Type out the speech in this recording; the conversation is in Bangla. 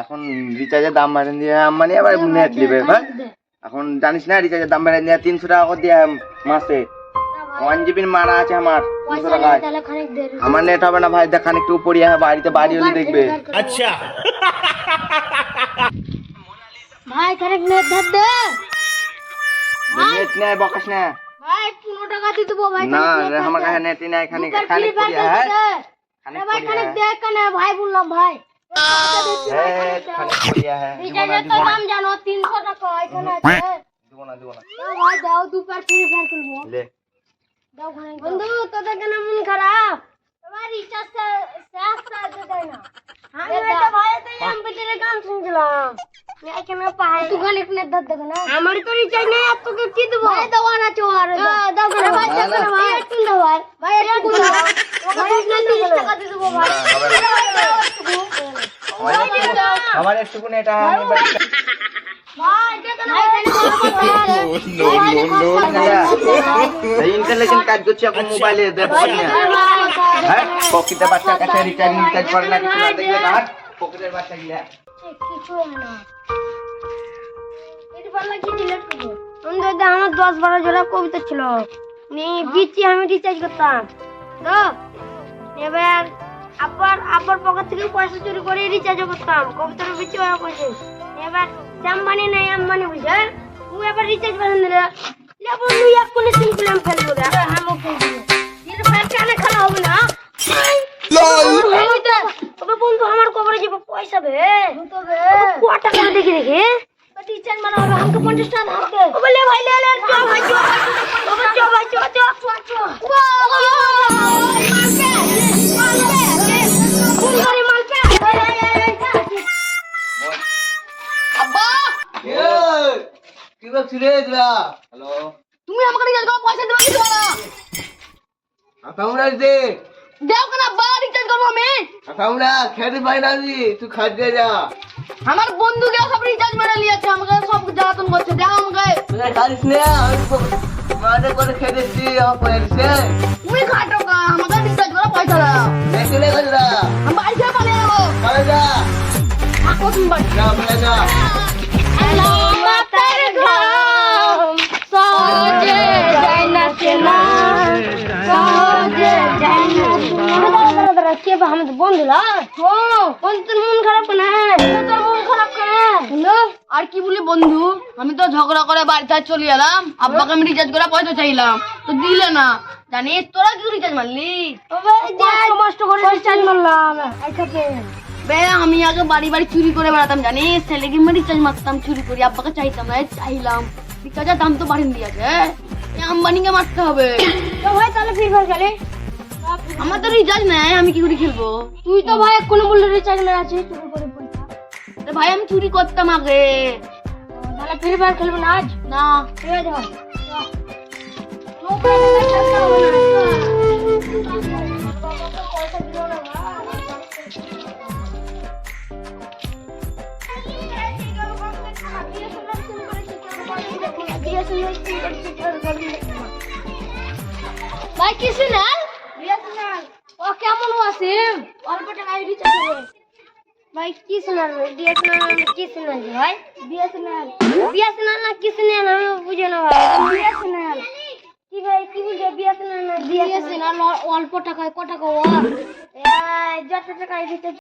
এখন রিচার্জের দাম বাড়িয়ে দিয়ে আম্বানি আবার নেট নিবে ভাই। এখন জানিস না রিচার্জের দাম বাড়িয়ে দিয়ে 300 টাকা করে দিয়ে মাসে 1 GB মারা আছে আমার 200 টাকায়। আমার নেট হবে না ভাই, দেখান একটু পড়িয়া বাড়িতে বাড়ি হলে দেখবে। আচ্ছা ভাই খানিক নেট ধর দে। নেট নাই বকাস না ভাই 15 টাকা দিয়ে দেবো ভাই। না আমার কাছে নেট নাই, খানিক খানিক পড়িয়া হ্যাঁ খানিক ভাই পড়িয়া খানিক দেখ কেন ভাই বললাম ভাই। খানিক পড়িয়া হ্যাঁ রিচার্জের তো দাম জানো 300 টাকা এখানে আছে। দিব না ভাই দাও দুবার ফ্রি ফায়ার খেলবো। লে দাও খানিক বন্ধু তোদের কেন মন খারাপ? তোমার রিচার্জ শেষ দেয় না। আমি তো ভাই তুই এমবিটির গান শুনছিলাম। এখানে পাহাড় তুই খানিক নেট ধর দেখ না। আমার তো রিচার্জ নেই, আর তোকে কি দেব? ভাই দাও না চোর দাও করে ভাই দাও না ভাই একটু দাও ভাই। ভাই একটু দাও। ভাই 30 টাকা দিয়ে দেব ভাই। আমার একটুকুনি এটা আমি বাড়ি ভাই দেখ না ভাই ইন্টেলিজেন্ট কাজ করছি এখন মোবাইলে দেখছি না হ্যাঁ পকেটে বাচ্চার কাছে রিচার্জ করে না কিছু না দেখলে কাট পকেটের বাচ্চা গিলা কিছু না এর পর লাগি ডিলিট করব। বন্ধু আমার 10-12 জোড়া কবিতা ছিল নি বিচি আমি রিচার্জ করতাম তো এবার আবার পকেট থেকে পয়সা চুরি করে রিচার্জ করতাম কবিতার বিচি ওরা কইছে। এবার জাম্বানি নাই আম্বানি বুঝে তুই এবার রিচার্জ বানান দিলে লে বন্ধু এক কোনে সিম প্ল্যান ফেলবো রে আমি খেলবো এর ফের কেন খেলা হবে না লল তবে বন্ধু আমার কবরে যাব পয়সা বে তবে কত টাকা দেখি দেখি টিচার মারা হবে আমাকে 50 টাকা ধার দে বলে ভাই লে লে চল ভাই চল চল ভাই চল চল আব্বা কি বলছিস রে তোরা? হ্যালো তুমি আমাকে রিচার্জ করো পয়সা দেবে কিছু না আমরা দে দাও কেন আব্বা রিচার্জ করবো আমি আমরা খেতে পাই না তুই খাদ্যে যা আমার বন্ধুকে সব রিচার্জ মেরে নিয়েছে আমাকে সব জ্বালাতন করছে দাও আমাকে তুই খালিস না আমি মাঝে করে খেতেছি আমার পয়সা তুমি খাটো কা আমাকে রিচার্জ করো পয়সা দাও দেখে নে গজরা আমি বাড়ি থেকে পালিয়ে যাবো চলে যা থাকো তুমি বাড়ি যা বলে যা মাতার ঘাম সহজে যায় না চেনা সহজে যায় না চেনা কে বা আমাদের বন্ধুরা ও বন্ধু তোর মন খারাপ না তোর মন খারাপ কেন আর কি বলি বন্ধু আমি তো ঝগড়া করে বাড়িতে চলে এলাম আব্বাকে আমি রিচার্জ করে পয়সা চাইলাম তো দিলে না জানিস তোরা কি রিচার্জ মারলি কষ্ট করে রিচার্জ মারলাম বে আমি আগে বাড়ি বাড়ি চুরি করে বেড়াতাম জানিস ছেলেকে আমি রিচার্জ মারতাম চুরি করি আব্বাকে চাইতাম না চাইলাম রিচার্জের দাম তো বাড়িয়ে দিয়েছে আম্বানিকে মারতে হবে তো ভাই তাহলে ফ্রি ফায়ার খেলে আমার তো রিচার্জ নাই আমি কি করে খেলবো তুই তো ভাই কোনো বললে রিচার্জ মেরে আছিস চুরি করে পয়সা তো ভাই আমি চুরি করতাম আগে তাহলে ফ্রি ফায়ার খেলবো না আজ না ঠিক আছে ভাই ভাই কি সিনাল ও কেমন আছে অল্প টাকায় রিচার্জ করে ভাই কি সিনাল ডিএসএনএল কি সিনাল ভাই বিএসএনএল না কি সিনাল আমি বুঝি না ভাই বিএসএনএল কি ভাই কি বুঝে বিএসএনএল না ডিএসএনএল অল্প টাকায় কত টাকা ও যত টাকায় রিচার্জ